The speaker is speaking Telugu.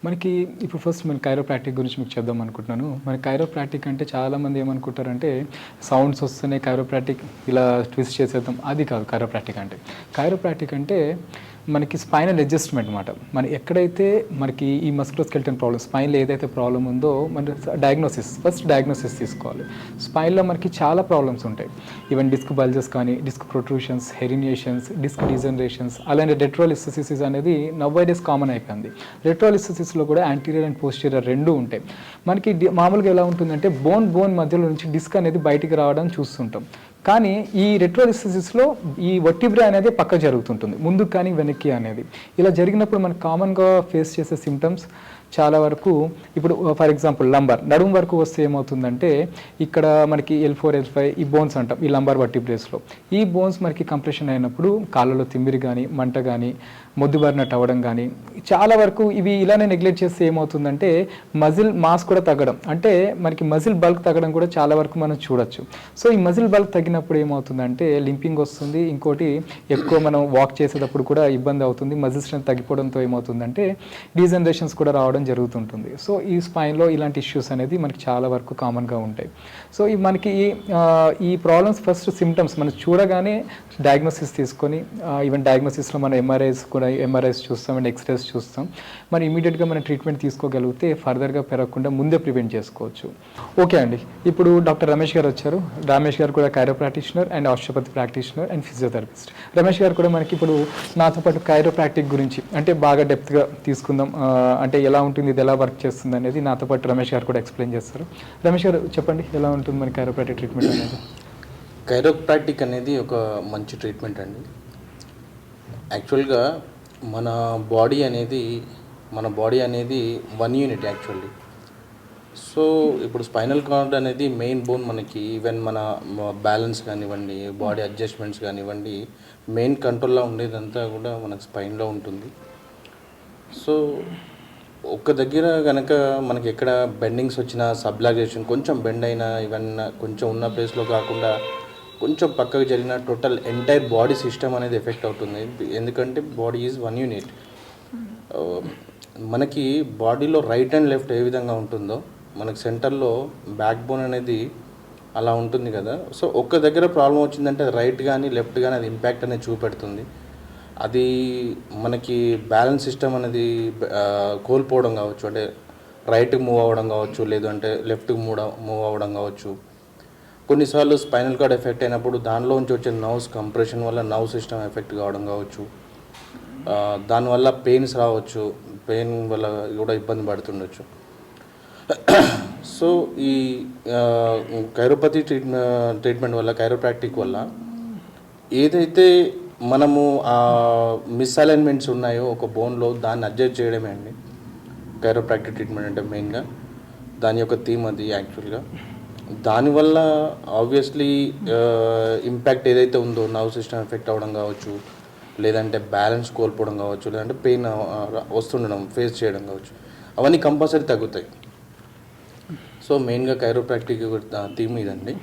మనకి ఇప్పుడు ఫస్ట్ మన కైరోప్రాక్టిక్ గురించి మీకు చెప్దాం అనుకుంటున్నాను. మన కైరోప్రాక్టిక్ అంటే చాలామంది ఏమనుకుంటారంటే సౌండ్స్ వస్తున్నాయి కైరోప్రాక్టిక్ ఇలా ట్విస్ట్ చేసేద్దాం, అది కాదు కైరోప్రాక్టిక్ అంటే. కైరోప్రాక్టిక్ అంటే మనకి స్పైనల్ అడ్జస్ట్మెంట్ అనమాట. మన ఎక్కడైతే మనకి ఈ మస్కులోస్కెలిటల్ ప్రాబ్లమ్ స్పైన్లో ఏదైతే ప్రాబ్లం ఉందో మన ఫస్ట్ డయాగ్నోసిస్ తీసుకోవాలి. స్పైన్లో మనకి చాలా ప్రాబ్లమ్స్ ఉంటాయి. ఈవెన్ డిస్క్ బల్జెస్ కానీ, డిస్క్ ప్రొట్రూషన్స్, హెరినియేషన్స్, డిస్క్ డీజనరేషన్స్, అలానే రెట్రోలిస్థెసిస్ అనేది నౌవేడేస్ కామన్ అయిపోయింది. రెట్రోలిస్థెసిస్లో కూడా యాంటీరియర్ అండ్ పోస్టీరియర్ రెండు ఉంటాయి. మనకి మామూలుగా ఎలా ఉంటుందంటే బోన్ మధ్యలో నుంచి డిస్క్ అనేది బయటికి రావడం చూస్తుంటాం. కానీ ఈ రెట్రోలిస్థెసిస్లో ఈ వర్టిబ్రా అనేది పక్క జరుగుతుంటుంది, ముందుకు కానీ వెనక్కి అనేది. ఇలా జరిగినప్పుడు మనకు కామన్గా ఫేస్ చేసే సిమ్టమ్స్ చాలా వరకు ఇప్పుడు ఫర్ ఎగ్జాంపుల్ నడుము వరకు వస్తే ఏమవుతుందంటే ఇక్కడ మనకి L4 L5 ఈ బోన్స్ అంటాం, ఈ లంబార్ వర్టిబ్రేస్లో ఈ బోన్స్ మనకి కంప్రెషన్ అయినప్పుడు కాళ్ళలో తిమ్మిరి కానీ, మంట కానీ, మొద్దుబారినట్టు అవ్వడం కానీ, చాలా వరకు ఇవి ఇలానే నెగ్లెక్ట్ చేస్తే ఏమవుతుందంటే మజిల్ మాస్ కూడా తగ్గడం, అంటే మనకి మజిల్ బల్క్ తగ్గడం కూడా చాలా వరకు మనం చూడొచ్చు. సో ఈ మజిల్ బల్క్ తగ్గినప్పుడు ఏమవుతుందంటే లింపింగ్ వస్తుంది. ఇంకోటి ఎక్కువ మనం వాక్ చేసేటప్పుడు కూడా ఇబ్బంది అవుతుంది. మజిల్ స్ట్రెంత్ తగ్గిపోవడంతో ఏమవుతుందంటే డీజనరేషన్స్ కూడా రావడం జరుగుతుంటుంది. సో ఈ స్పైన్లో ఇలాంటి ఇష్యూస్ అనేది మనకి చాలా వరకు కామన్గా ఉంటాయి. సో మనకి ఈ ప్రాబ్లమ్స్ ఫస్ట్ సిమ్టమ్స్ మనం చూడగానే డయాగ్నోసిస్ తీసుకొని ఈవెన్ డయాగ్నోసిస్లో మనం ఎంఆర్ఐస్ చూస్తాం అండ్ ఎక్స్రేస్ చూస్తాం. మనం ఇమీడియట్గా మనం ట్రీట్మెంట్ తీసుకోగలిగితే ఫర్దర్గా పెరగకుండా ముందే ప్రివెంట్ చేసుకోవచ్చు. ఓకే అండి, ఇప్పుడు డాక్టర్ రమేష్ గారు వచ్చారు. రమేష్ గారు కూడా Cairo practitioner and osteopathy practitioner and physiotherapist. Ramesh గారు కూడా మనకి ఇప్పుడు నాతో పాటు కైరోప్రాక్టిక్ గురించి అంటే బాగా డెప్త్గా తీసుకుందాం, అంటే ఎలా ఉంటుంది, ఇది ఎలా వర్క్ చేస్తుంది అనేది నాతో పాటు రమేష్ గారు కూడా ఎక్స్ప్లెయిన్ చేస్తారు. రమేష్ గారు చెప్పండి, ఎలా ఉంటుంది మన కైరోప్రాక్టిక్ ట్రీట్మెంట్ అనేది? కైరోప్రాక్టిక్ అనేది ఒక మంచి ట్రీట్మెంట్ అండి. యాక్చువల్గా మన బాడీ అనేది వన్ యూనిట్ యాక్చువల్లీ. సో ఇప్పుడు స్పైనల్ కార్డ్ అనేది మెయిన్ బోన్. మనకి ఈవెన్ మన బ్యాలెన్స్ కానివ్వండి, బాడీ అడ్జస్ట్మెంట్స్ కానివ్వండి, మెయిన్ కంట్రోల్లో ఉండేదంతా కూడా మనకు స్పైన్లో ఉంటుంది. సో ఒక్క దగ్గర కనుక మనకి ఎక్కడ బెండింగ్స్ వచ్చినా, సబ్లాగేషన్ కొంచెం బెండ్ అయినా, ఈవెన్ కొంచెం ఉన్న ప్లేస్లో కాకుండా కొంచెం పక్కకు జరిగిన టోటల్ ఎంటైర్ బాడీ సిస్టమ్ అనేది ఎఫెక్ట్ అవుతుంది. ఎందుకంటే బాడీ ఈజ్ వన్ యూనిట్. మనకి బాడీలో రైట్ అండ్ లెఫ్ట్ ఏ విధంగా ఉంటుందో మనకి సెంటర్లో బ్యాక్ బోన్ అనేది అలా ఉంటుంది కదా. సో ఒక్క దగ్గర ప్రాబ్లం వచ్చిందంటే అది రైట్ కానీ లెఫ్ట్ కానీ అది ఇంపాక్ట్ అనేది చూపెడుతుంది. అది మనకి బ్యాలెన్స్ సిస్టమ్ అనేది కోల్పోవడం కావచ్చు, అంటే రైట్కి మూవ్ అవ్వడం కావచ్చు, లేదు అంటే లెఫ్ట్కి మూవ్ అవ్వడం కావచ్చు. కొన్నిసార్లు స్పైనల్ కార్డ్ ఎఫెక్ట్ అయినప్పుడు దానిలోంచి వచ్చే నర్వ్స్ కంప్రెషన్ వల్ల నర్వ్ సిస్టమ్ ఎఫెక్ట్ కావడం కావచ్చు. దానివల్ల పెయిన్స్ రావచ్చు, పెయిన్ వల్ల కూడా ఇబ్బంది పడుతుండొచ్చు. సో ఈ కైరోపతి ట్రీట్మెంట్ వల్ల, కైరోప్రాక్టిక్ వల్ల ఏదైతే మనము మిస్అలైన్మెంట్స్ ఉన్నాయో ఒక బోన్లో దాన్ని అడ్జస్ట్ చేయడమే అండి కైరోప్రాక్టిక్ ట్రీట్మెంట్ అంటే. మెయిన్గా దాని యొక్క థీమ్ అది యాక్చువల్గా. దానివల్ల ఆబ్వియస్లీ ఇంపాక్ట్ ఏదైతే ఉందో నర్వ్ సిస్టమ్ ఎఫెక్ట్ అవ్వడం కావచ్చు, లేదంటే బ్యాలెన్స్ కోల్పోవడం కావచ్చు, లేదంటే పెయిన్ వస్తుండడం ఫేస్ చేయడం కావచ్చు, అవన్నీ కంపల్సరీ తగ్గుతాయి. సో మెయిన్గా కైరోప్రాక్టిక్ థీమ్ ఇదండి.